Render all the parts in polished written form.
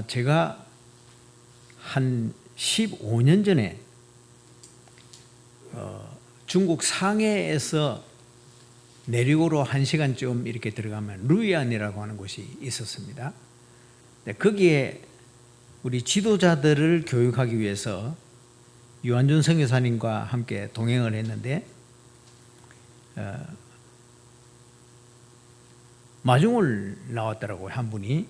제가 한 15년 전에 중국 상해에서 내륙으로 1시간쯤 이렇게 들어가면 루이안이라고 하는 곳이 있었습니다. 거기에 우리 지도자들을 교육하기 위해서 유한준 선교사님과 함께 동행을 했는데 마중을 나왔더라고요, 한 분이.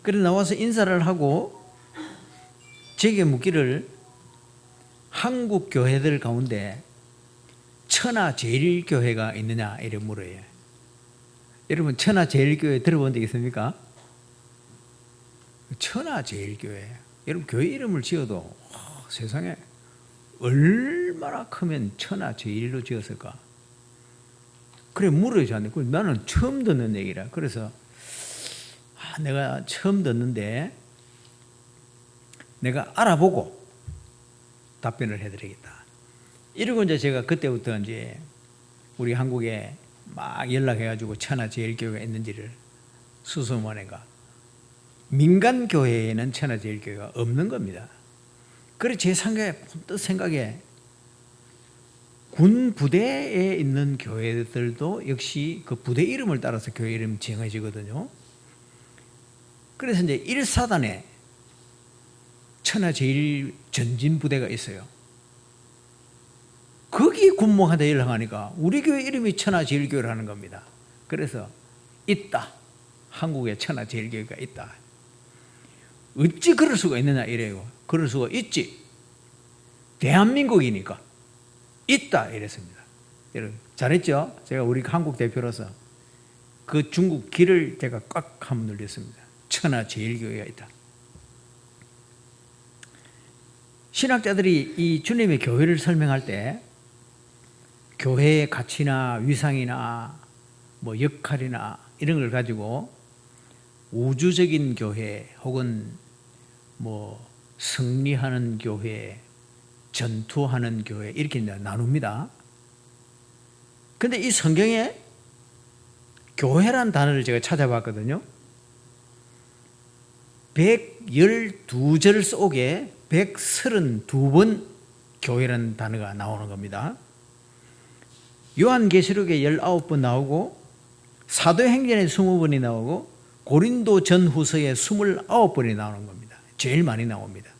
그래 나와서 인사를 하고 제게 묻기를 한국 교회들 가운데 천하제일교회가 있느냐 이래 물어요. 여러분 천하제일교회 들어본 적 있습니까? 천하제일교회. 여러분 교회 이름을 지어도 세상에 얼마나 크면 천하제일로 지었을까? 그래 물어요 저한테. 나는 처음 듣는 얘기라. 그래서 내가 처음 듣는데 내가 알아보고 답변을 해드리겠다. 이러고 이제 제가 그때부터 이제 우리 한국에 막 연락해가지고 천하제일교회가 있는지를 수소문해가 민간 교회에는 천하제일교회가 없는 겁니다. 그래 제 생각에 군 부대에 있는 교회들도 역시 그 부대 이름을 따라서 교회 이름 정해지거든요. 그래서 이제 1사단에 천하제일 전진부대가 있어요. 거기 군목한테 연락하니까 우리 교회 이름이 천하제일교회라는 겁니다. 그래서 있다. 한국에 천하제일교회가 있다. 어찌 그럴 수가 있느냐 이래요. 그럴 수가 있지. 대한민국이니까 있다 이랬습니다. 여러분 잘했죠? 제가 우리 한국 대표로서 그 중국 길을 제가 꽉 한번 눌렸습니다. 천하제일교회가 있다. 신학자들이 이 주님의 교회를 설명할 때 교회의 가치나 위상이나 뭐 역할이나 이런 걸 가지고 우주적인 교회 혹은 뭐 승리하는 교회, 전투하는 교회 이렇게 나눕니다. 그런데 이 성경에 교회란 단어를 제가 찾아봤거든요. 112절 속에 132번 교회라는 단어가 나오는 겁니다. 요한계시록에 19번 나오고 사도행전에 20번이 나오고 고린도 전후서에 29번이 나오는 겁니다. 제일 많이 나옵니다.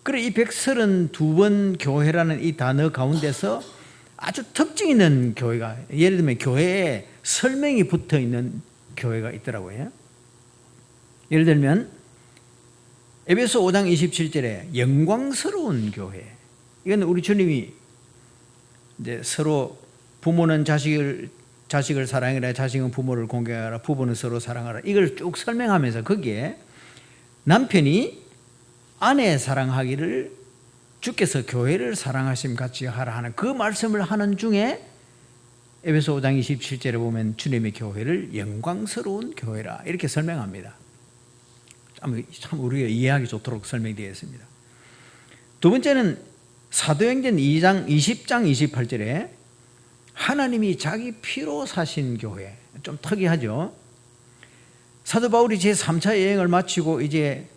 그래 이 132번 교회라는 이 단어 가운데서 아주 특징 있는 교회가, 예를 들면 교회에 설명이 붙어 있는 교회가 있더라고요. 예를 들면 에베소 5장 27절에 영광스러운 교회. 이건 우리 주님이 이제 서로 부모는 자식을 사랑하라, 자식은 부모를 공경하라, 부부는 서로 사랑하라. 이걸 쭉 설명하면서 거기에 남편이 아내 사랑하기를 주께서 교회를 사랑하심 같이 하라 하는 그 말씀을 하는 중에 에베소 5장 27절에 보면 주님의 교회를 영광스러운 교회라 이렇게 설명합니다. 참 우리가 이해하기 좋도록 설명되어 있습니다. 두 번째는 사도행전 2장 20장 28절에 하나님이 자기 피로 사신 교회. 좀 특이하죠. 사도 바울이 제3차 여행을 마치고 이제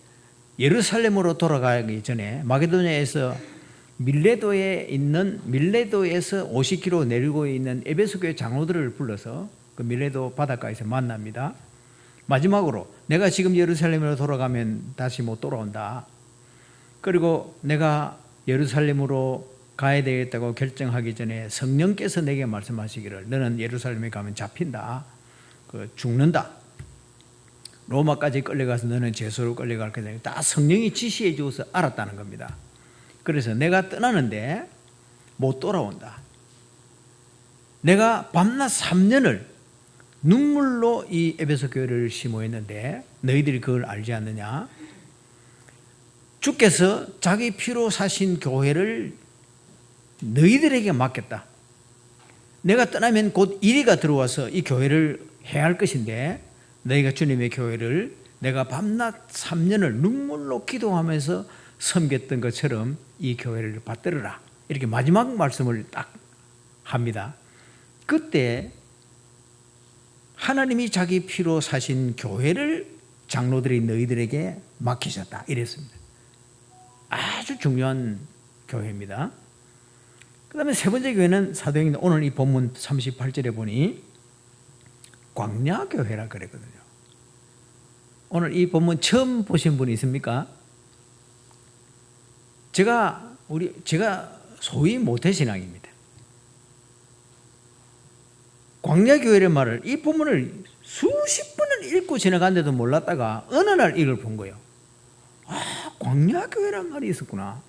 예루살렘으로 돌아가기 전에 마게도냐에서 밀레도에서 50km 내리고 있는 에베소 교회 장로들을 불러서 그 밀레도 바닷가에서 만납니다. 마지막으로 내가 지금 예루살렘으로 돌아가면 다시 못 돌아온다. 그리고 내가 예루살렘으로 가야 되겠다고 결정하기 전에 성령께서 내게 말씀하시기를 너는 예루살렘에 가면 잡힌다. 죽는다. 로마까지 끌려가서 너는 죄수로 끌려갈 거다. 다 성령이 지시해 주어서 알았다는 겁니다. 그래서 내가 떠나는데 못 돌아온다. 내가 밤낮 3년을 눈물로 이 에베소 교회를 심호했는데 너희들이 그걸 알지 않느냐? 주께서 자기 피로 사신 교회를 너희들에게 맡겼다. 내가 떠나면 곧 이리가 들어와서 이 교회를 해야 할 것인데 너희가 주님의 교회를 내가 밤낮 3년을 눈물로 기도하면서 섬겼던 것처럼 이 교회를 받들어라. 이렇게 마지막 말씀을 딱 합니다. 그때 하나님이 자기 피로 사신 교회를 장로들이 너희들에게 맡기셨다 이랬습니다. 아주 중요한 교회입니다. 그 다음에 세 번째 교회는 사도행전 오늘 이 본문 38절에 보니 광야교회라 그랬거든요. 오늘 이 본문 처음 보신 분이 있습니까? 제가 소위 모태신앙입니다. 광야교회란 말을 이 본문을 수십 번을 읽고 지나갔는데도 몰랐다가 어느 날 이걸 본 거예요. 아, 광야교회란 말이 있었구나.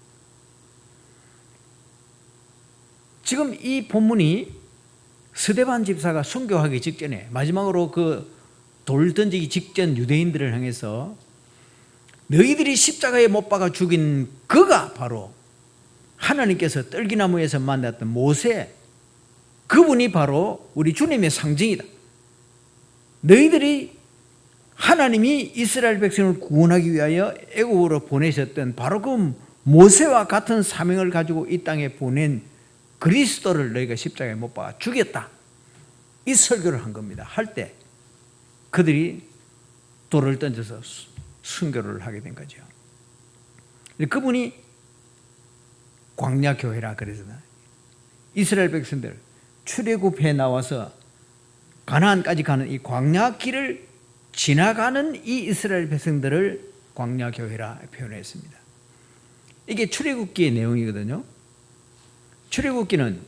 지금 이 본문이 스데반 집사가 순교하기 직전에 마지막으로 그 돌 던지기 직전 유대인들을 향해서 너희들이 십자가에 못 박아 죽인 그가 바로 하나님께서 떨기나무에서 만났던 모세, 그분이 바로 우리 주님의 상징이다. 너희들이 하나님이 이스라엘 백성을 구원하기 위하여 애국으로 보내셨던 바로 그 모세와 같은 사명을 가지고 이 땅에 보낸 그리스도를 너희가 십자가에 못 박아 죽였다. 이 설교를 한 겁니다. 할 때 그들이 돌을 던져서 순교를 하게 된 거죠. 그분이 광야교회라 그러잖아요. 이스라엘 백성들 출애굽해 나와서 가나안까지 가는 이 광야길을 지나가는 이 이스라엘 백성들을 광야교회라 표현했습니다. 이게 출애굽기의 내용이거든요. 출애굽기는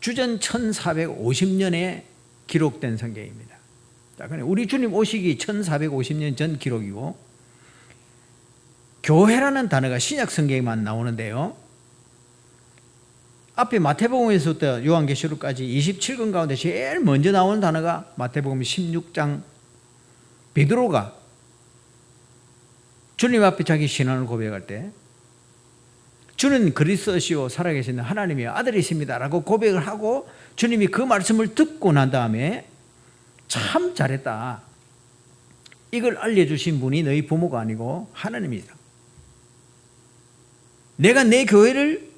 주전 1450년에 기록된 성경입니다. 우리 주님 오시기 1450년 전 기록이고, 교회라는 단어가 신약 성경에만 나오는데요, 앞에 마태복음에서부터 요한계시록까지 27권 가운데 제일 먼저 나오는 단어가 마태복음 16장, 베드로가 주님 앞에 자기 신앙을 고백할 때 주는 그리스도시요 살아계신 하나님의 아들이십니다 라고 고백을 하고, 주님이 그 말씀을 듣고 난 다음에 참 잘했다, 이걸 알려주신 분이 너희 부모가 아니고 하나님이다. 내가 내 교회를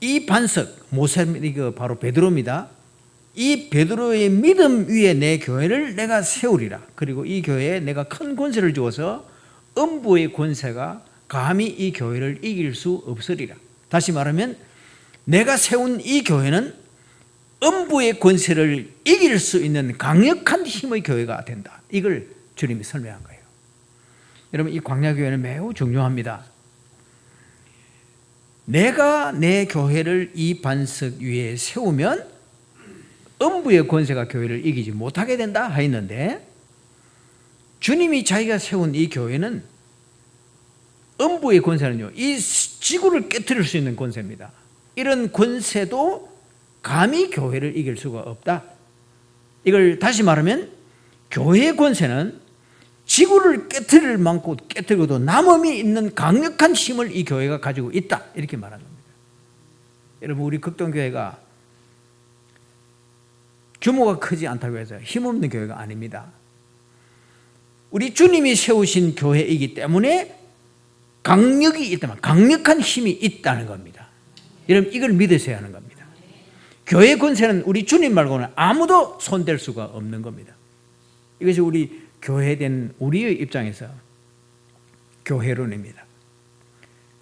이 반석, 이거 바로 베드로입니다. 이 베드로의 믿음 위에 내 교회를 내가 세우리라. 그리고 이 교회에 내가 큰 권세를 주어서 음부의 권세가 감히 이 교회를 이길 수 없으리라. 다시 말하면 내가 세운 이 교회는 음부의 권세를 이길 수 있는 강력한 힘의 교회가 된다. 이걸 주님이 설명한 거예요. 여러분, 이 광야교회는 매우 중요합니다. 내가 내 교회를 이 반석 위에 세우면 음부의 권세가 교회를 이기지 못하게 된다 하였는데, 주님이 자기가 세운 이 교회는 음부의 권세는요, 이 지구를 깨트릴 수 있는 권세입니다. 이런 권세도 감히 교회를 이길 수가 없다. 이걸 다시 말하면 교회의 권세는 지구를 깨트릴 만큼 깨트리고도 남음이 있는 강력한 힘을 이 교회가 가지고 있다, 이렇게 말하는 겁니다. 여러분, 우리 극동교회가 규모가 크지 않다고 해서 힘없는 교회가 아닙니다. 우리 주님이 세우신 교회이기 때문에 강력이 있다면 강력한 힘이 있다는 겁니다. 여러분, 이걸 믿으셔야 하는 겁니다. 교회 권세는 우리 주님 말고는 아무도 손댈 수가 없는 겁니다. 이것이 우리 교회된 우리의 입장에서 교회론입니다.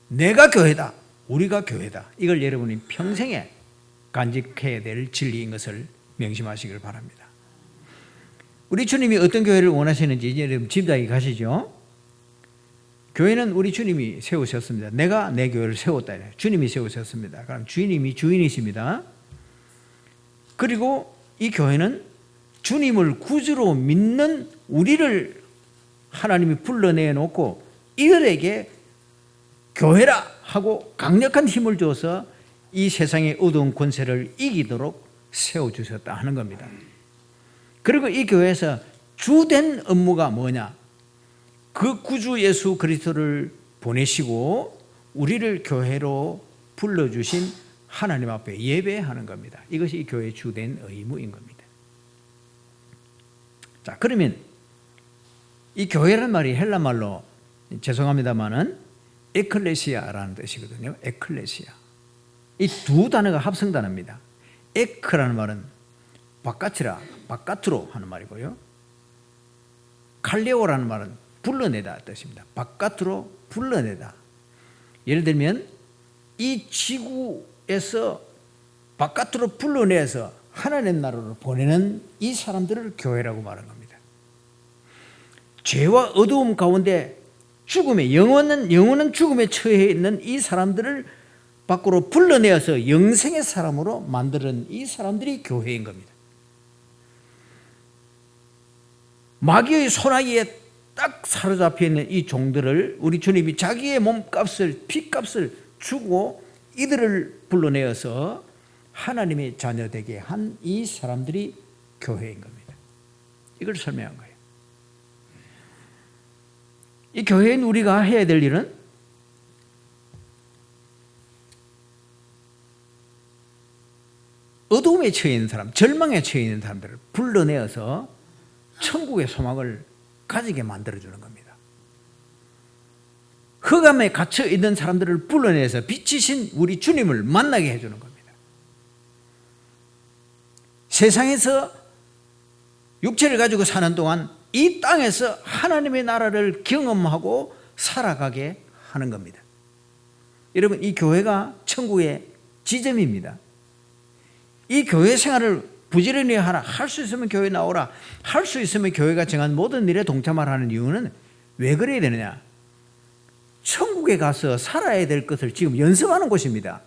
내가 교회다, 우리가 교회다, 이걸 여러분이 평생에 간직해야 될 진리인 것을 명심하시길 바랍니다. 우리 주님이 어떤 교회를 원하시는지 여러분 짐작이 가시죠? 교회는 우리 주님이 세우셨습니다. 내가 내 교회를 세웠다. 주님이 세우셨습니다. 그럼 주님이 주인이십니다. 그리고 이 교회는 주님을 구주로 믿는 우리를 하나님이 불러내놓고 이들에게 교회라 하고 강력한 힘을 줘서 이 세상의 어두운 권세를 이기도록 세워주셨다 하는 겁니다. 그리고 이 교회에서 주된 업무가 뭐냐? 그 구주 예수 그리스도를 보내시고 우리를 교회로 불러주신 하나님 앞에 예배하는 겁니다. 이것이 이 교회의 주된 의무인 겁니다. 자, 그러면 이 교회라는 말이 헬라 말로 죄송합니다만은 에클레시아라는 뜻이거든요. 에클레시아. 이 두 단어가 합성 단어입니다. 에크라는 말은 바깥이라, 바깥으로 하는 말이고요. 칼레오라는 말은 불러내다 뜻입니다. 바깥으로 불러내다. 예를 들면 이 지구에서 바깥으로 불러내서 하나님 나라로 보내는 이 사람들을 교회라고 말하는 겁니다. 죄와 어두움 가운데 죽음에 영원한 죽음에 처해 있는 이 사람들을 밖으로 불러내어서 영생의 사람으로 만드는 이 사람들이 교회인 겁니다. 마귀의 손아귀에 딱 사로잡혀 있는 이 종들을 우리 주님이 자기의 몸값을 피값을 주고 이들을 불러내어서 하나님의 자녀되게 한 이 사람들이 교회인 겁니다. 이걸 설명한 거예요. 이 교회인 우리가 해야 될 일은 어두움에 처해 있는 사람, 절망에 처해 있는 사람들을 불러내어서 천국의 소망을 가지게 만들어주는 겁니다. 흑암에 갇혀 있는 사람들을 불러내서 빛이신 우리 주님을 만나게 해주는 겁니다. 세상에서 육체를 가지고 사는 동안 이 땅에서 하나님의 나라를 경험하고 살아가게 하는 겁니다. 여러분, 이 교회가 천국의 지점입니다. 이 교회 생활을 부지런히 하라. 할 수 있으면 교회 나오라. 할 수 있으면 교회가 정한 모든 일에 동참하라는 이유는 왜 그래야 되느냐? 천국에 가서 살아야 될 것을 지금 연습하는 곳입니다.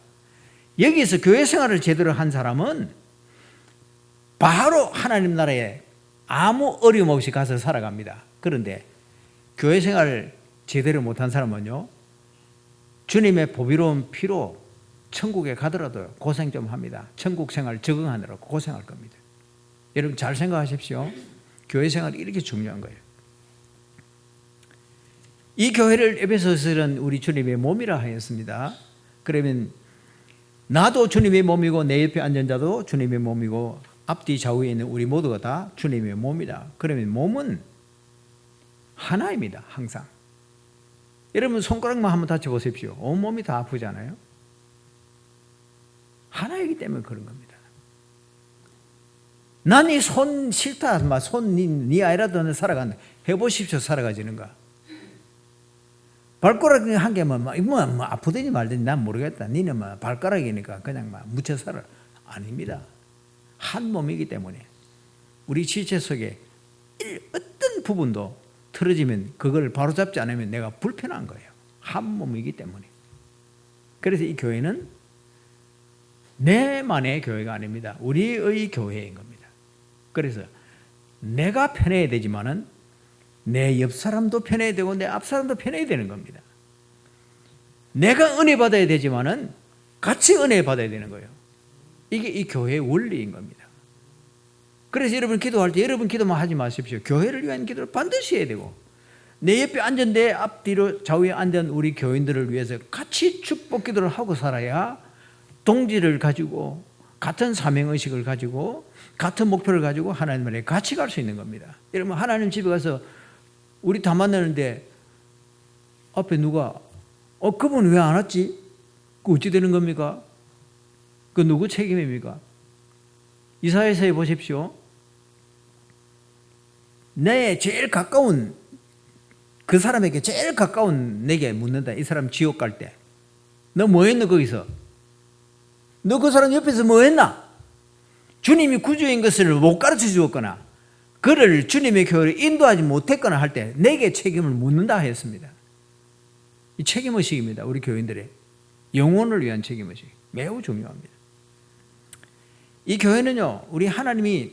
여기서 교회 생활을 제대로 한 사람은 바로 하나님 나라에 아무 어려움 없이 가서 살아갑니다. 그런데 교회 생활을 제대로 못한 사람은요, 주님의 보비로운 피로 천국에 가더라도 고생 좀 합니다. 천국 생활 적응하느라고 고생할 겁니다. 여러분 잘 생각하십시오. 교회 생활이 이렇게 중요한 거예요. 이 교회를 에베소서는 우리 주님의 몸이라 하였습니다. 그러면 나도 주님의 몸이고 내 옆에 앉은 자도 주님의 몸이고 앞뒤 좌우에 있는 우리 모두가 다 주님의 몸이다. 그러면 몸은 하나입니다. 항상. 여러분 손가락만 한번 다쳐보십시오. 온몸이 다 아프잖아요. 하나이기 때문에 그런 겁니다. 난 이 손 싫다. 손 니 아이라도 살아간다. 해보십시오. 살아가지는가. 발가락 한 개만 뭐 아프더니 말더니 난 모르겠다. 니는 발가락이니까 그냥 묻혀 살아. 아닙니다. 한 몸이기 때문에 우리 지체 속에 어떤 부분도 틀어지면 그걸 바로잡지 않으면 내가 불편한 거예요. 한 몸이기 때문에. 그래서 이 교회는 내만의 교회가 아닙니다. 우리의 교회인 겁니다. 그래서 내가 편해야 되지만은 내 옆 사람도 편해야 되고 내 앞 사람도 편해야 되는 겁니다. 내가 은혜 받아야 되지만은 같이 은혜 받아야 되는 거예요. 이게 이 교회의 원리인 겁니다. 그래서 여러분 기도할 때 여러분 기도만 하지 마십시오. 교회를 위한 기도를 반드시 해야 되고 내 옆에 앉은 내 앞뒤로 좌우에 앉은 우리 교인들을 위해서 같이 축복 기도를 하고 살아야 동지를 가지고 같은 사명의식을 가지고 같은 목표를 가지고 하나님 나라에 같이 갈 수 있는 겁니다. 여러분 하나님 집에 가서 우리 다 만나는데 앞에 누가 그분 왜 안 왔지? 그 어찌 되는 겁니까? 그 누구 책임입니까? 이사야서에 보십시오. 내 제일 가까운 그 사람에게 제일 가까운 내게 묻는다. 이 사람 지옥 갈 때 너 뭐 했노 거기서? 너 그 사람 옆에서 뭐 했나? 주님이 구주인 것을 못 가르쳐 주었거나 그를 주님의 교회를 인도하지 못했거나 할 때 내게 책임을 묻는다 했습니다. 이 책임의식입니다. 우리 교인들의 영혼을 위한 책임의식 매우 중요합니다. 이 교회는요, 우리 하나님은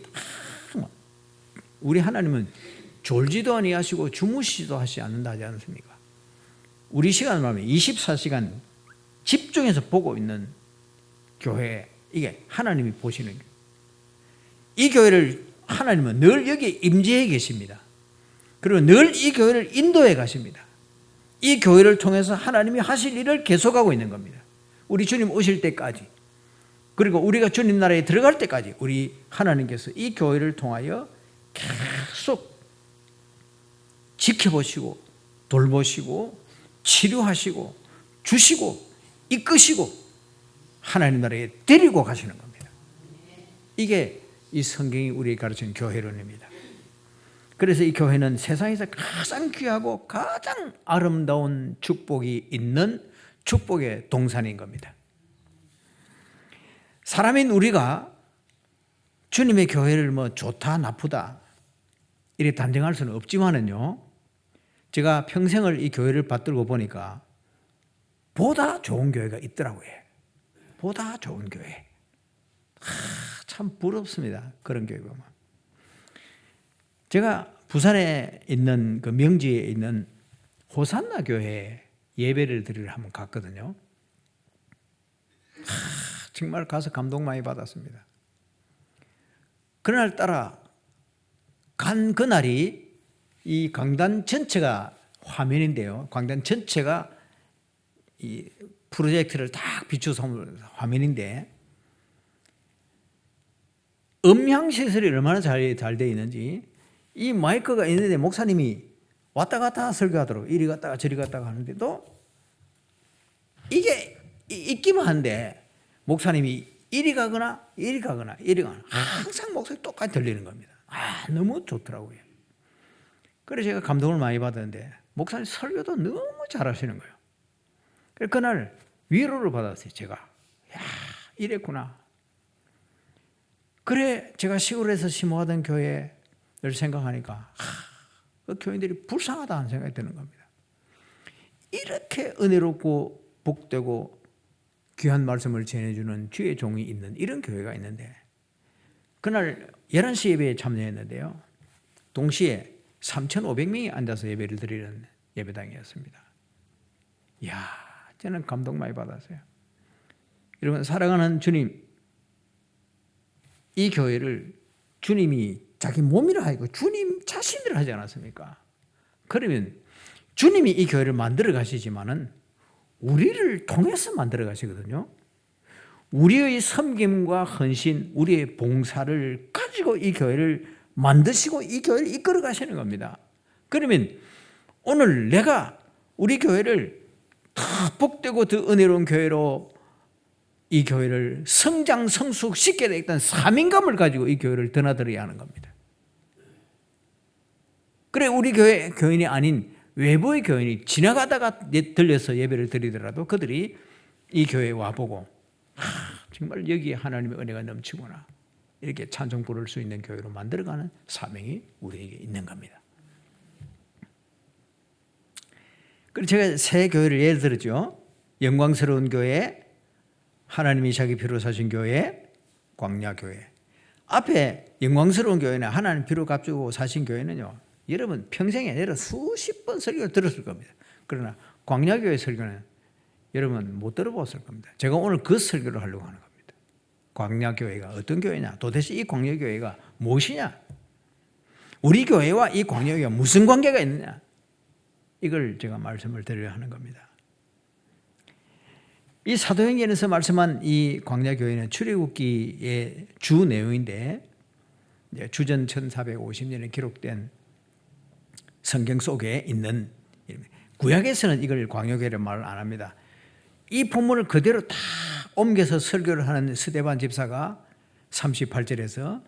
졸지도 아니하시고 주무시지도 하시지 않는다 하지 않습니까? 우리 시간을 말하면 24시간 집중해서 보고 있는 교회, 이게 하나님이 보시는 교회. 이 교회를 하나님은 늘 여기에 임재해 계십니다. 그리고 늘 이 교회를 인도해 가십니다. 이 교회를 통해서 하나님이 하실 일을 계속하고 있는 겁니다. 우리 주님 오실 때까지, 그리고 우리가 주님 나라에 들어갈 때까지 우리 하나님께서 이 교회를 통하여 계속 지켜보시고 돌보시고 치료하시고 주시고 이끄시고 하나님 나라에 데리고 가시는 겁니다. 이게 이 성경이 우리에게 가르치는 교회론입니다. 그래서 이 교회는 세상에서 가장 귀하고 가장 아름다운 축복이 있는 축복의 동산인 겁니다. 사람인 우리가 주님의 교회를 뭐 좋다 나쁘다 이렇게 단정할 수는 없지만은요, 제가 평생을 이 교회를 받들고 보니까 보다 좋은 교회가 있더라고요. 보다 좋은 교회. 참 부럽습니다. 그런 교회 보면. 제가 부산에 있는 그 명지에 있는 호산나 교회에 예배를 드리러 한번 갔거든요. 정말 가서 감동 많이 받았습니다. 그날따라 간 그날이 이 강단 전체가 화면인데요. 강단 전체가 이 프로젝트를 딱 비춰서 화면인데 음향 시설이 얼마나 잘 되어 있는지, 이 마이크가 있는데 목사님이 왔다 갔다 설교하도록 이리 갔다가 저리 갔다가 하는데도 이게 있기만 한데 목사님이 이리 가거나 이리 가거나 이리 가거나 항상 목소리 똑같이 들리는 겁니다. 너무 좋더라고요. 그래서 제가 감동을 많이 받았는데 목사님 설교도 너무 잘하시는 거예요. 그래서 그날 위로를 받았어요. 제가 이랬구나. 그래 제가 시골에서 심호하던 교회를 생각하니까 그 교인들이 불쌍하다는 생각이 드는 겁니다. 이렇게 은혜롭고 복되고 귀한 말씀을 전해주는 주의 종이 있는 이런 교회가 있는데, 그날 11시 예배에 참여했는데요, 동시에 3,500명이 앉아서 예배를 드리는 예배당이었습니다. 이야, 저는 감동 많이 받았어요. 여러분, 사랑하는 주님, 이 교회를 주님이 자기 몸이라 하고 주님 자신을 하지 않았습니까? 그러면 주님이 이 교회를 만들어 가시지만은 우리를 통해서 만들어 가시거든요. 우리의 섬김과 헌신, 우리의 봉사를 가지고 이 교회를 만드시고 이 교회를 이끌어 가시는 겁니다. 그러면 오늘 내가 우리 교회를 더 복되고 더 은혜로운 교회로 이 교회를 성장 성숙시켜야 되겠다는 사명감을 가지고 이 교회를 드나들어야 하는 겁니다. 그래 우리 교인이 아닌 외부의 교인이 지나가다가 들려서 예배를 드리더라도 그들이 이 교회에 와보고 정말 여기에 하나님의 은혜가 넘치구나, 이렇게 찬송 부를 수 있는 교회로 만들어가는 사명이 우리에게 있는 겁니다. 그리고 제가 새 교회를 예를 들었죠. 영광스러운 교회, 하나님이 자기 피로 사신 교회, 광야교회. 앞에 영광스러운 교회나 하나님 피로 값주고 사신 교회는요, 여러분 평생에 내려 수십 번 설교를 들었을 겁니다. 그러나 광야교회 설교는 여러분 못 들어봤을 겁니다. 제가 오늘 그 설교를 하려고 하는 겁니다. 광야교회가 어떤 교회냐, 도대체 이 광야교회가 무엇이냐, 우리 교회와 이 광야교회가 무슨 관계가 있느냐, 이걸 제가 말씀을 드려야 하는 겁니다. 이 사도행전에서 말씀한 이 광야교회는 출애굽기의 주 내용인데, 주전 1450년에 기록된 성경 속에 있는, 구약에서는 이걸 광야교회를 말 안 합니다. 이 본문을 그대로 다 옮겨서 설교를 하는 스데반 집사가 38절에서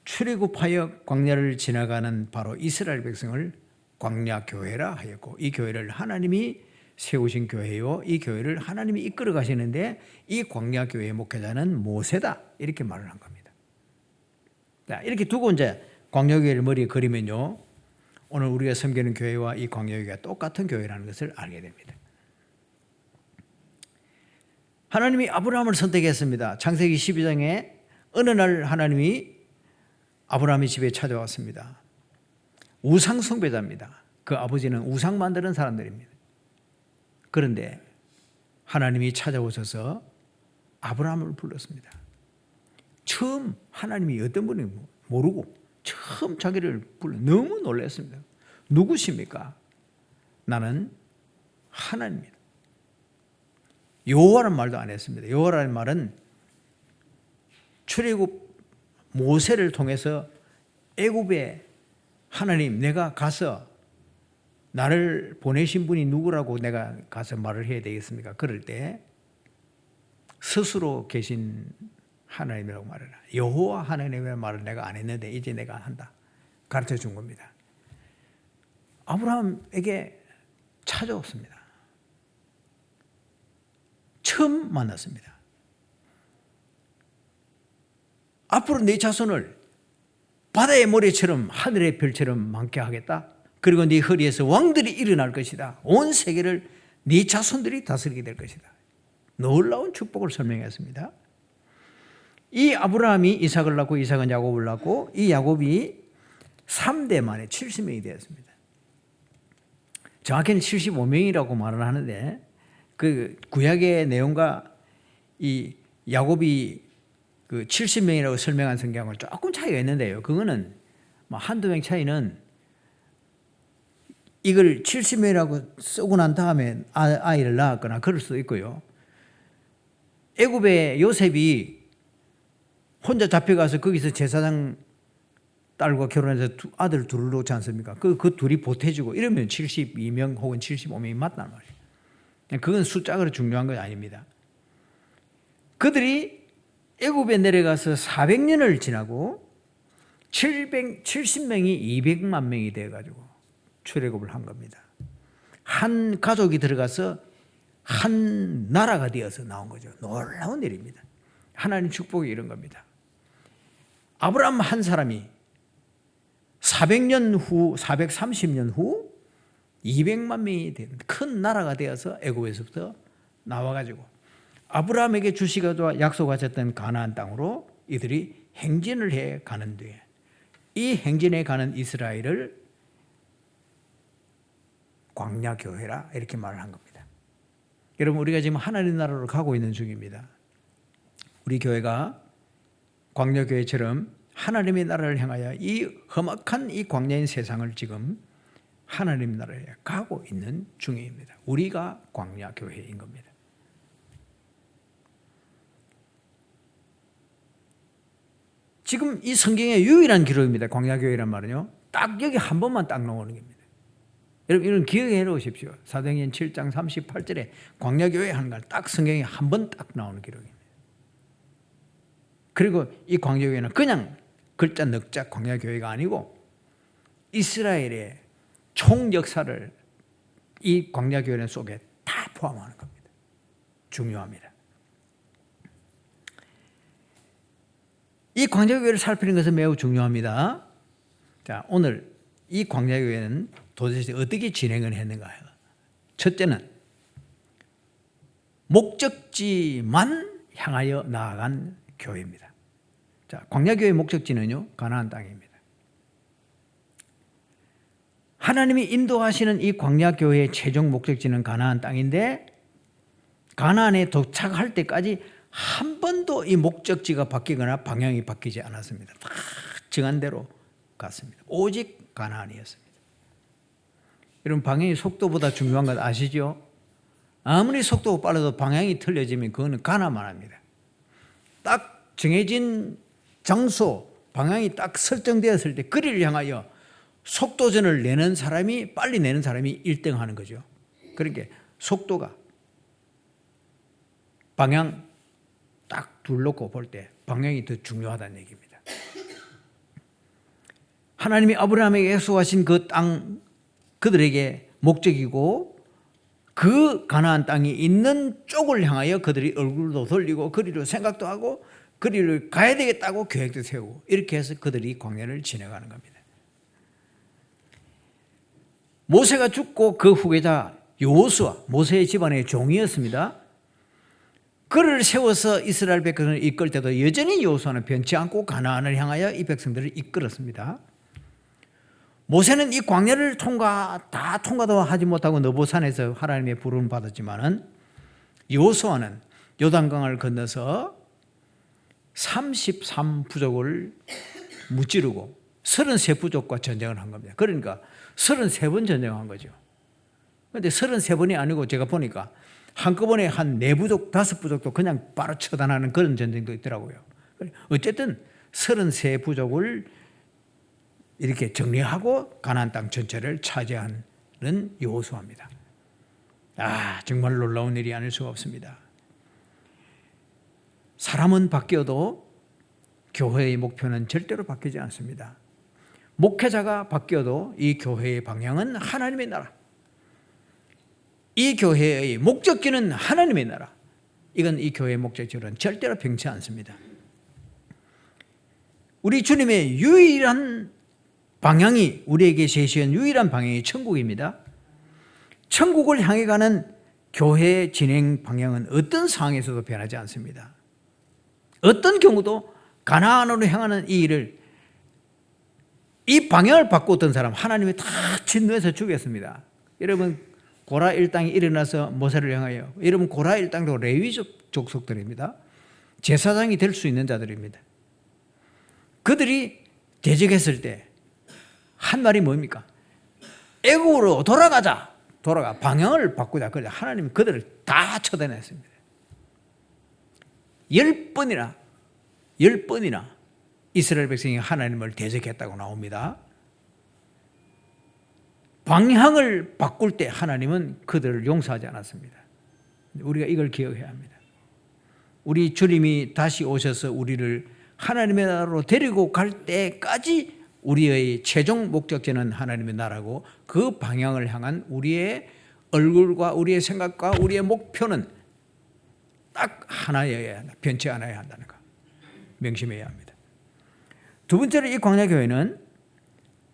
출애굽하여 광야를 지나가는 바로 이스라엘 백성을 광야교회라 하였고, 이 교회를 하나님이 세우신 교회요, 이 교회를 하나님이 이끌어 가시는데 이 광야교회의 목회자는 모세다, 이렇게 말을 한 겁니다. 자, 이렇게 두고 이제 광야교회를 머리에 그리면요, 오늘 우리가 섬기는 교회와 이 광야교회가 똑같은 교회라는 것을 알게 됩니다. 하나님이 아브라함을 선택했습니다. 창세기 12장에 어느 날 하나님이 아브라함의 집에 찾아왔습니다. 우상 숭배자입니다. 그 아버지는 우상 만드는 사람들입니다. 그런데 하나님이 찾아오셔서 아브라함을 불렀습니다. 처음 하나님이 어떤 분인지 모르고 처음 자기를 불러 너무 놀랐습니다. 누구십니까? 나는 하나님입니다. 여호와라는 말도 안 했습니다. 여호와라는 말은 출애굽 모세를 통해서 애굽에 하나님, 내가 가서 나를 보내신 분이 누구라고 내가 가서 말을 해야 되겠습니까? 그럴 때 스스로 계신 하나님이라고 말해라. 여호와 하나님의 말을 내가 안 했는데 이제 내가 한다. 가르쳐 준 겁니다. 아브라함에게 찾아왔습니다. 처음 만났습니다. 앞으로 네 자손을 바다의 모래처럼 하늘의 별처럼 많게 하겠다. 그리고 네 허리에서 왕들이 일어날 것이다. 온 세계를 네 자손들이 다스리게 될 것이다. 놀라운 축복을 설명했습니다. 이 아브라함이 이삭을 낳고 이삭은 야곱을 낳고 이 야곱이 3대 만에 70명이 되었습니다. 정확히는 75명이라고 말을 하는데 그 구약의 내용과 이 야곱이 그 70명이라고 설명한 성경은 조금 차이가 있는데요. 그거는 뭐 한두 명 차이는 이걸 70명이라고 쓰고 난 다음에 아이를 낳았거나 그럴 수도 있고요. 애굽의 요셉이 혼자 잡혀가서 거기서 제사장 딸과 결혼해서 아들 둘을 놓지 않습니까? 그 둘이 보태주고 이러면 72명 혹은 75명이 맞단 말이에요. 그건 숫자가 중요한 건 아닙니다. 그들이 애굽에 내려가서 400년을 지나고 70명이 200만 명이 돼가지고 출애굽을 한 겁니다. 한 가족이 들어가서 한 나라가 되어서 나온 거죠. 놀라운 일입니다. 하나님 축복이 이런 겁니다. 아브라함 한 사람이 400년 후, 430년 후 200만 명이 된 큰 나라가 되어서 애굽에서부터 나와가지고 아브라함에게 주시고도 약속하셨던 가나안 땅으로 이들이 행진을 해 가는 뒤에 이 행진해 가는 이스라엘을 광야교회라 이렇게 말을 한 겁니다. 여러분 우리가 지금 하나님 나라로 가고 있는 중입니다. 우리 교회가 광야교회처럼 하나님의 나라를 향하여 이 험악한 이 광야인 세상을 지금 하나님 나라에 가고 있는 중입니다. 우리가 광야교회인 겁니다. 지금 이 성경의 유일한 기록입니다. 광야교회란 말은요. 딱 여기 한 번만 딱 나오는 겁니다. 여러분 이런 기억해 놓으십시오. 사도행전 7장 38절에 광야교회 하는 걸 딱 성경에 한 번 딱 나오는 기록입니다. 그리고 이 광야교회는 그냥 글자 넉자 광야교회가 아니고 이스라엘의 총 역사를 이 광야교회 속에 다 포함하는 겁니다. 중요합니다. 이 광야교회를 살피는 것은 매우 중요합니다. 자, 오늘 이 광야교회는 도대체 어떻게 진행을 했는가? 첫째는 목적지만 향하여 나아간 교회입니다. 자, 광야교회의 목적지는요, 가나안 땅입니다. 하나님이 인도하시는 이 광야교회의 최종 목적지는 가나안 땅인데 가나안에 도착할 때까지 한 번도 이 목적지가 바뀌거나 방향이 바뀌지 않았습니다. 다 정한 대로 갔습니다. 오직 가나안이었습니다. 여러분 방향이 속도보다 중요한 것 아시죠? 아무리 속도가 빨라도 방향이 틀려지면 그거는 가나만 합니다. 딱 정해진 장소, 방향이 딱 설정되었을 때 거리를 향하여 속도전을 내는 사람이 빨리 내는 사람이 1등 하는 거죠. 그러니까 속도가 방향 딱 둘러놓고 볼 때 방향이 더 중요하다는 얘기입니다. 하나님이 아브라함에게 약속하신 그 땅 그들에게 목적이고 그 가나안 땅이 있는 쪽을 향하여 그들이 얼굴도 돌리고 그리로 생각도 하고 그리를 가야 되겠다고 계획도 세우고 이렇게 해서 그들이 광야를 지나가는 겁니다. 모세가 죽고 그 후계자 여호수아, 모세의 집안의 종이었습니다. 그를 세워서 이스라엘 백성을 이끌 때도 여전히 여호수아는 변치 않고 가나안을 향하여 이 백성들을 이끌었습니다. 모세는 이 광야를 다 통과도 하지 못하고 느보산에서 하나님의 부름을 받았지만은 여호수아는 요단강을 건너서 33부족을 무찌르고 33부족과 전쟁을 한 겁니다. 그러니까 33번 전쟁한 거죠. 그런데 33번이 아니고 제가 보니까 한꺼번에 한 4부족, 5부족도 그냥 바로 처단하는 그런 전쟁도 있더라고요. 어쨌든 33부족을 이렇게 정리하고 가나안 땅 전체를 차지하는 여호수아입니다. 정말 놀라운 일이 아닐 수가 없습니다. 사람은 바뀌어도 교회의 목표는 절대로 바뀌지 않습니다. 목회자가 바뀌어도 이 교회의 방향은 하나님의 나라. 이 교회의 목적지는 하나님의 나라. 이건 이 교회의 목적지로는 절대로 변치 않습니다. 우리 주님의 유일한 방향이, 우리에게 제시한 유일한 방향이 천국입니다. 천국을 향해 가는 교회의 진행 방향은 어떤 상황에서도 변하지 않습니다. 어떤 경우도 가나안으로 향하는 이 일을, 이 방향을 바꾸었던 사람 하나님이 다 진노해서 죽였습니다. 여러분, 고라 일당이 일어나서 모세를 향하여, 여러분 고라 일당도 레위 족속들입니다. 제사장이 될 수 있는 자들입니다. 그들이 대적했을 때 한 말이 뭡니까? 애국으로 돌아가자. 방향을 바꾸자. 그래서 하나님이 그들을 다 처단했습니다. 10번이나 이스라엘 백성이 하나님을 대적했다고 나옵니다. 방향을 바꿀 때 하나님은 그들을 용서하지 않았습니다. 우리가 이걸 기억해야 합니다. 우리 주님이 다시 오셔서 우리를 하나님의 나라로 데리고 갈 때까지 우리의 최종 목적지는 하나님의 나라고, 그 방향을 향한 우리의 얼굴과 우리의 생각과 우리의 목표는 딱 하나여야 한다. 변치 않아야 한다는 거 명심해야 합니다. 두 번째로 이 광야교회는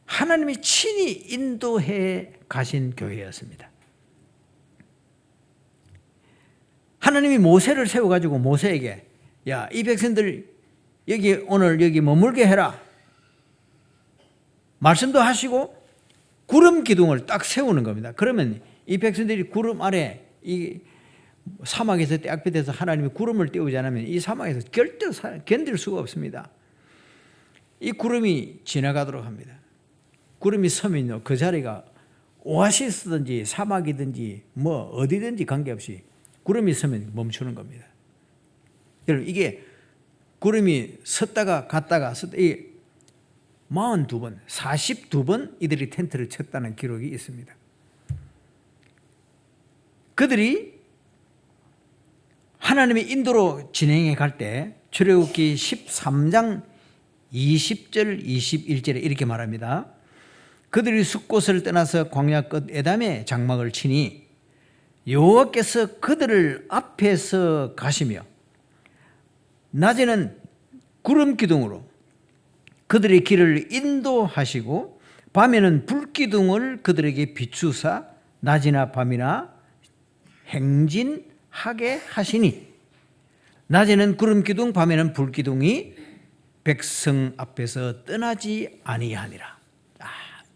하나님이 친히 인도해 가신 교회였습니다. 하나님이 모세를 세워가지고 모세에게, 야, 이 백성들 오늘 여기 머물게 해라. 말씀도 하시고 구름 기둥을 딱 세우는 겁니다. 그러면 이 백성들이 구름 아래, 이 사막에서 떼약볕에서 하나님이 구름을 띄우지 않으면 이 사막에서 절대 견딜 수가 없습니다. 이 구름이 지나가도록 합니다. 구름이 서면요, 그 자리가 오아시스든지 사막이든지 뭐 어디든지 관계없이 구름이 서면 멈추는 겁니다. 여러분, 이게 구름이 섰다가 갔다가 이 42번, 42번 이들이 텐트를 쳤다는 기록이 있습니다. 그들이 하나님의 인도로 진행해 갈 때 출애굽기 13장 20절 21절에 이렇게 말합니다. 그들이 숫곳을 떠나서 광야 끝 에담에 장막을 치니 여호와께서 그들을 앞에서 가시며 낮에는 구름 기둥으로 그들의 길을 인도하시고 밤에는 불기둥을 그들에게 비추사 낮이나 밤이나 행진하게 하시니 낮에는 구름 기둥 밤에는 불기둥이 백성 앞에서 떠나지 아니하니라.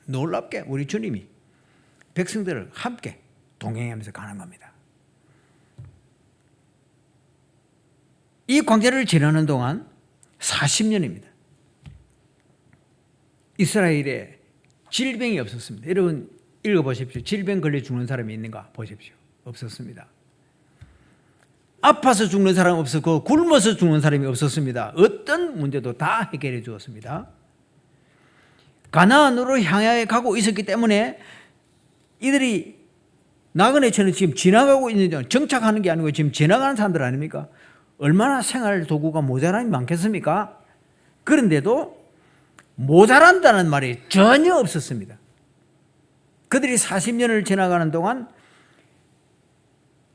놀랍게 우리 주님이 백성들을 함께 동행하면서 가는 겁니다. 이 광야를 지나는 동안 40년입니다. 이스라엘에 질병이 없었습니다. 여러분 읽어보십시오. 질병 걸려 죽는 사람이 있는가 보십시오. 없었습니다. 아파서 죽는 사람이 없었고 굶어서 죽는 사람이 없었습니다. 어떤 문제도 다 해결해 주었습니다. 가나안으로 향해 가고 있었기 때문에 이들이 나그네처럼 지금 지나가고 있는, 정착하는 게 아니고 지금 지나가는 사람들 아닙니까? 얼마나 생활 도구가 모자람이 많겠습니까? 그런데도 모자란다는 말이 전혀 없었습니다. 그들이 40년을 지나가는 동안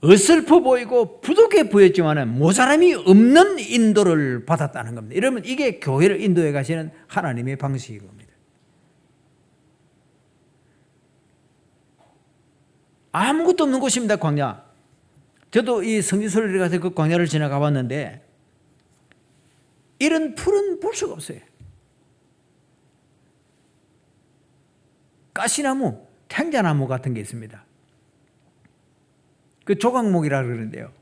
어설퍼 보이고 부족해 보였지만 모자람이 없는 인도를 받았다는 겁니다. 이러면 이게 교회를 인도해 가시는 하나님의 방식인 겁니다. 아무것도 없는 곳입니다. 광야. 저도 이 성지순례를 가서 그 광야를 지나가 봤는데 이런 풀은 볼 수가 없어요. 가시나무, 탱자나무 같은 게 있습니다. 그 조각목이라 그러는데요.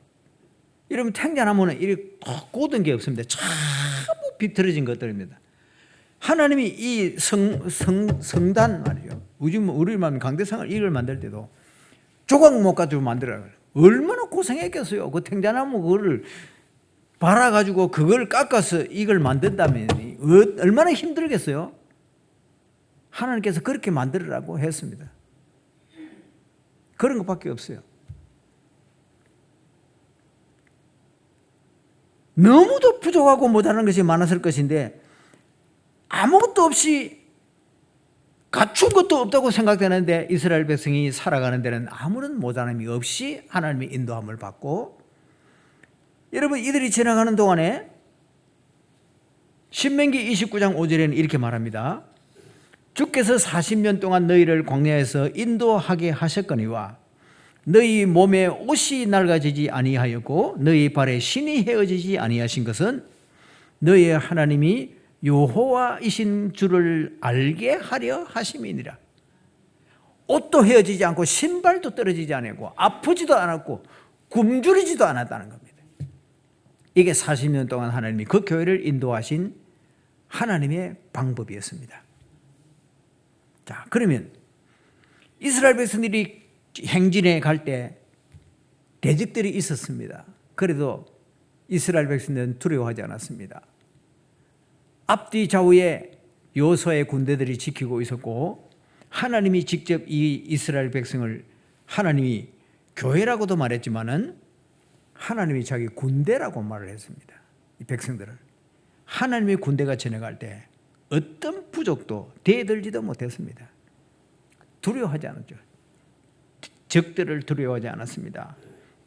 이러면 탱자나무는 이렇게 고든 게 없습니다. 전부 비틀어진 것들입니다. 하나님이 이 성단 말이죠. 우리 말 강대상을 이걸 만들 때도 조각목 가지고 만들어요. 얼마나 고생했겠어요. 그 탱자나무 그거를 발아가지고 그걸 깎아서 이걸 만든다면 얼마나 힘들겠어요. 하나님께서 그렇게 만들으라고 했습니다. 그런 것밖에 없어요. 너무도 부족하고 모자란 것이 많았을 것인데 아무것도 없이 갖춘 것도 없다고 생각되는데 이스라엘 백성이 살아가는 데는 아무런 모자람이 없이 하나님의 인도함을 받고, 여러분 이들이 지나가는 동안에 신명기 29장 5절에는 이렇게 말합니다. 주께서 40년 동안 너희를 광야에서 인도하게 하셨거니와 너희 몸에 옷이 낡아지지 아니하였고 너희 발에 신이 헤어지지 아니하신 것은 너희의 하나님이 여호와이신 줄을 알게 하려 하심이니라. 옷도 헤어지지 않고 신발도 떨어지지 않았고 아프지도 않았고 굶주리지도 않았다는 겁니다. 이게 40년 동안 하나님이 그 교회를 인도하신 하나님의 방법이었습니다. 자, 그러면 이스라엘 백성들이 행진에 갈 때 대적들이 있었습니다. 그래도 이스라엘 백성들은 두려워하지 않았습니다. 앞뒤 좌우에 여호수아의 군대들이 지키고 있었고, 하나님이 직접 이 이스라엘 백성을 하나님이 교회라고도 말했지만은 하나님이 자기 군대라고 말을 했습니다. 이 백성들을 하나님의 군대가 지나갈 때 어떤 부족도 대들지도 못했습니다. 두려워하지 않았죠. 적들을 두려워하지 않았습니다.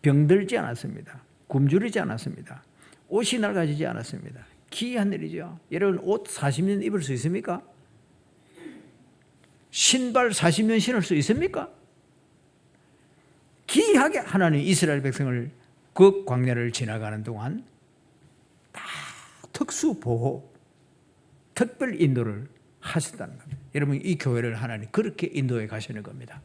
병들지 않았습니다. 굶주리지 않았습니다. 옷이 낡아지지 않았습니다. 기이한 일이죠. 여러분 옷 40년 입을 수 있습니까? 신발 40년 신을 수 있습니까? 기이하게 하나님 이스라엘 백성을 그 광야를 지나가는 동안 다 특수 보호, 특별 인도를 하셨다는 겁니다. 여러분 이 교회를 하나님 그렇게 인도해 가시는 겁니다.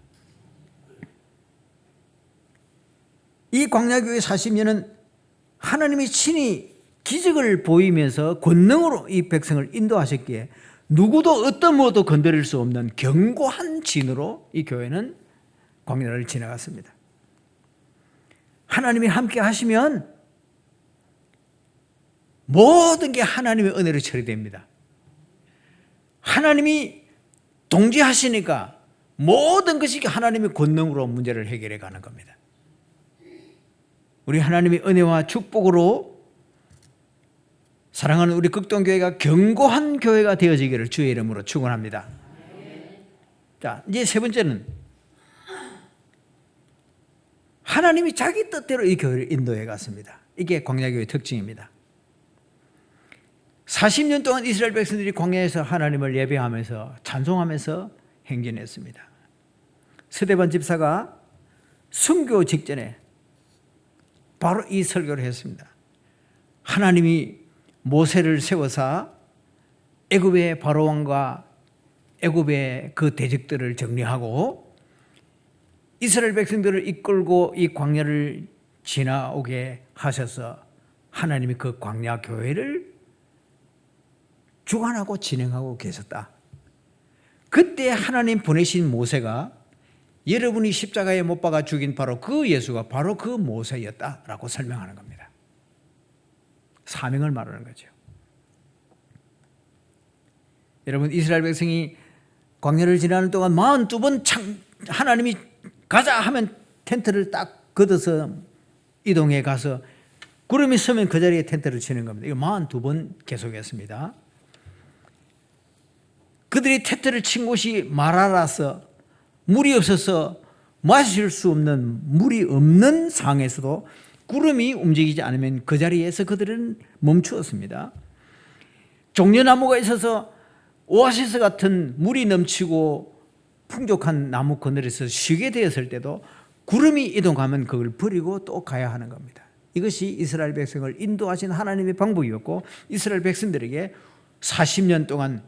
이 광야교회 40년은 하나님이 친히 기적을 보이면서 권능으로 이 백성을 인도하셨기에 누구도 어떤 무엇도 건드릴 수 없는 견고한 진으로 이 교회는 광야를 지나갔습니다. 하나님이 함께 하시면 모든 게 하나님의 은혜로 처리됩니다. 하나님이 동지하시니까 모든 것이 하나님의 권능으로 문제를 해결해 가는 겁니다. 우리 하나님의 은혜와 축복으로 사랑하는 우리 극동교회가 견고한 교회가 되어지기를 주의 이름으로 축원합니다. 자, 이제 세 번째는 하나님이 자기 뜻대로 이 교회를 인도해 갔습니다. 이게 광야교회의 특징입니다. 40년 동안 이스라엘 백성들이 광야에서 하나님을 예배하면서 찬송하면서 행진했습니다. 스데반 집사가 순교 직전에 바로 이 설교를 했습니다. 하나님이 모세를 세워서 애굽의 바로왕과 애굽의 그 대적들을 정리하고 이스라엘 백성들을 이끌고 이 광야를 지나오게 하셔서 하나님이 그 광야 교회를 주관하고 진행하고 계셨다. 그때 하나님 보내신 모세가 여러분이 십자가에 못 박아 죽인 바로 그 예수가 바로 그 모세였다라고 설명하는 겁니다. 사명을 말하는 거죠. 여러분 이스라엘 백성이 광야를 지나는 동안 42번 하나님이 가자 하면 텐트를 딱 걷어서 이동해 가서 구름이 서면 그 자리에 텐트를 치는 겁니다. 이거 42번 계속했습니다. 그들이 텐트를 친 곳이 마라라서 물이 없어서 마실 수 없는 물이 없는 상에서도 구름이 움직이지 않으면 그 자리에서 그들은 멈추었습니다. 종려나무가 있어서 오아시스 같은 물이 넘치고 풍족한 나무 그늘에서 쉬게 되었을 때도 구름이 이동하면 그걸 버리고 또 가야 하는 겁니다. 이것이 이스라엘 백성을 인도하신 하나님의 방법이었고 이스라엘 백성들에게 40년 동안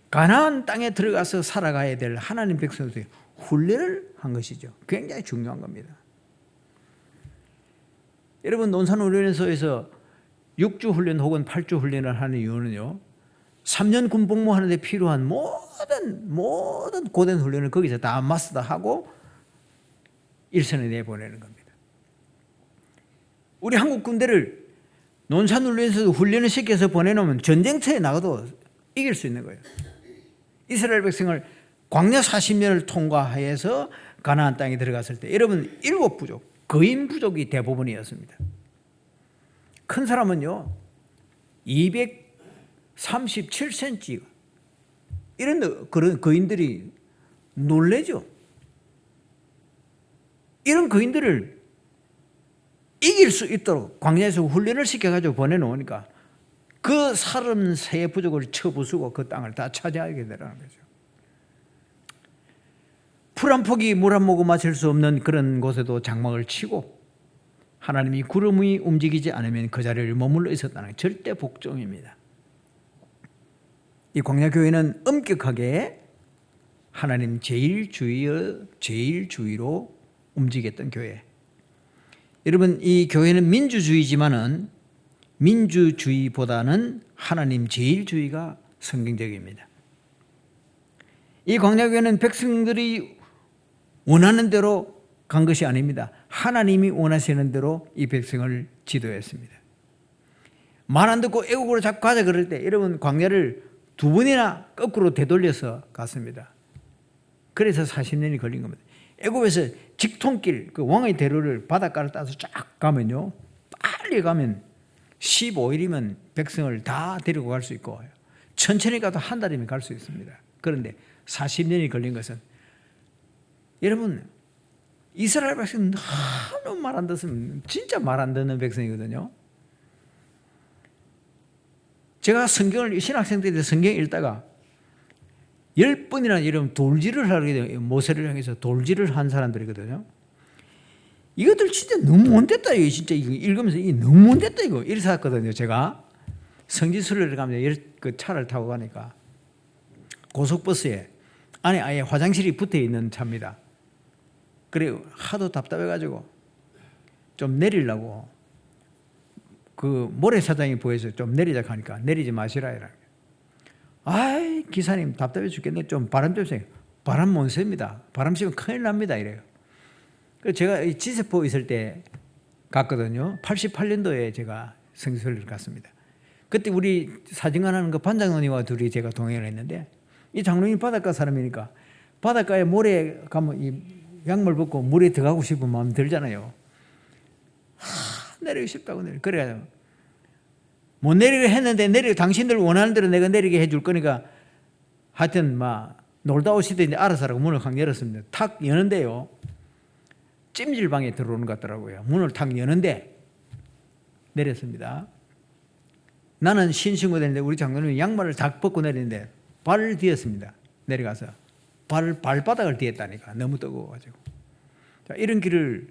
가나안 땅에 들어가서 살아가야 될 하나님 백성들의 훈련을 한 것이죠. 굉장히 중요한 겁니다. 여러분 논산훈련소에서 6주 훈련 혹은 8주 훈련을 하는 이유는요, 3년 군 복무하는 데 필요한 모든 고된 훈련을 거기서 다 마스터 하고 일선에 내보내는 겁니다. 우리 한국 군대를 논산훈련소에서 훈련을 시켜서 보내놓으면 전쟁터에 나가도 이길 수 있는 거예요. 이스라엘 백성을 광야 40년을 통과해서 가나안 땅에 들어갔을 때 여러분 7부족, 거인 부족이 대부분이었습니다. 큰 사람은요 237cm 이런 그런 거인들이 놀래죠. 이런 거인들을 이길 수 있도록 광야에서 훈련을 시켜가지고 보내놓으니까 그 33의 부족을 쳐부수고 그 땅을 다 차지하게 되라는 거죠. 풀 한 폭이 물 한 모금 마실 수 없는 그런 곳에도 장막을 치고 하나님이 구름이 움직이지 않으면 그 자리를 머물러 있었다는 절대 복종입니다. 이 광야교회는 엄격하게 하나님 제일주의로 움직였던 교회. 여러분, 이 교회는 민주주의지만은 민주주의보다는 하나님 제일주의가 성경적입니다. 이 광야교회는 백성들이 원하는 대로 간 것이 아닙니다. 하나님이 원하시는 대로 이 백성을 지도했습니다. 말 안 듣고 애국으로 자꾸 가자 그럴 때 여러분 광야를 2번이나 거꾸로 되돌려서 갔습니다. 그래서 40년이 걸린 겁니다. 애국에서 직통길 그 왕의 대로를 바닷가를 따서 쫙 가면요 빨리 가면 15일이면 백성을 다 데리고 갈 수 있고 천천히 가도 한 달이면 갈 수 있습니다. 그런데 40년이 걸린 것은 여러분 이스라엘 백성은 너무 말 안 듣으면 진짜 말 안 듣는 백성이거든요. 제가 신학생들이 성경 읽다가 10번이나 이런 돌질을 하게 돼요. 모세를 향해서 돌질을 한 사람들이거든요. 이것들 진짜 너무 못됐다 이거 진짜 이거 읽으면서 이게 너무 못됐다 이거 이래서 했거든요. 제가 성지순례를 가면 그 차를 타고 가니까 고속버스에 안에 아예 화장실이 붙어 있는 차입니다. 그래 하도 답답해가지고 좀 내리려고 그 모래사장이 보여서 좀 내리자 하니까 내리지 마시라 이라. 아이 기사님 답답해 죽겠네. 좀 바람 좀 쐬요. 바람 못 쐴니다. 바람 쐬면 큰일 납니다 이래요. 그래서 제가 지세포 있을 때 갔거든요. 88년도에 제가 성지순례를 갔습니다. 그때 우리 사진관 하는 거 반장님과 둘이 제가 동행을 했는데 이 장로님 바닷가 사람이니까 바닷가에 모래 가면 이 양말 벗고 물에 들어가고 싶은 마음 들잖아요. 내리고 싶다고 그래가지고 못 내리게 했는데 당신들 원하는 대로 내가 내리게 해줄 거니까 하여튼 막 놀다 오시더니 알아서 하라고 문을 확 열었습니다. 탁 여는데요 찜질방에 들어오는 것 같더라고요. 문을 탁 여는데 내렸습니다. 나는 신신고 되는데 우리 장로님이 양말을 다 벗고 내리는데 발을 디었습니다. 내려가서 발바닥을 디었다니까 너무 뜨거워가지고. 자, 이런 길을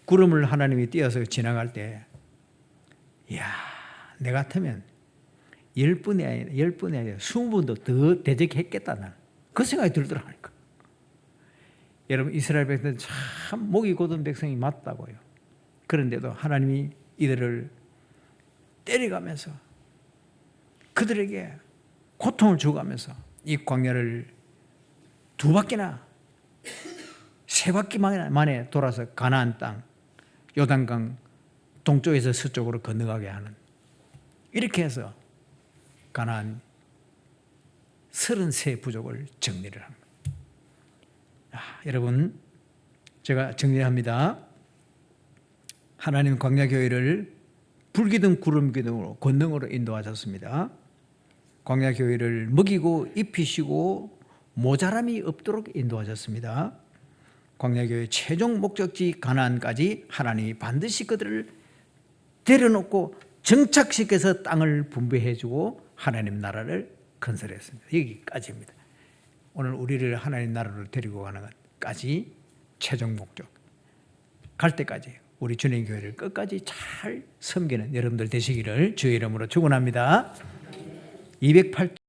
구름을 하나님이 띄어서 지나갈 때 이야 내 같으면 10분이 아니라 20분도 더 대적했겠다 나는 그 생각이 들더라니까. 여러분 이스라엘 백성은 참 목이 곧은 백성이 맞다고요. 그런데도 하나님이 이들을 때려가면서 그들에게 고통을 주가면서 이 광야를 2바퀴나 3바퀴 만에 돌아서 가나안 땅 요단강 동쪽에서 서쪽으로 건너가게 하는 이렇게 해서 가나안 33부족을 정리를 합니다. 여러분 제가 정리합니다. 하나님 광야교회를 불기둥 구름기둥으로 권능으로 인도하셨습니다. 광야교회를 먹이고 입히시고 모자람이 없도록 인도하셨습니다. 광야교회 최종 목적지 가나안까지 하나님이 반드시 그들을 데려놓고 정착시켜서 땅을 분배해주고 하나님 나라를 건설했습니다. 여기까지입니다. 오늘 우리를 하나님 나라로 데리고 가는 것까지 최종 목적 갈 때까지 우리 주님 교회를 끝까지 잘 섬기는 여러분들 되시기를 주의 이름으로 축원합니다. 208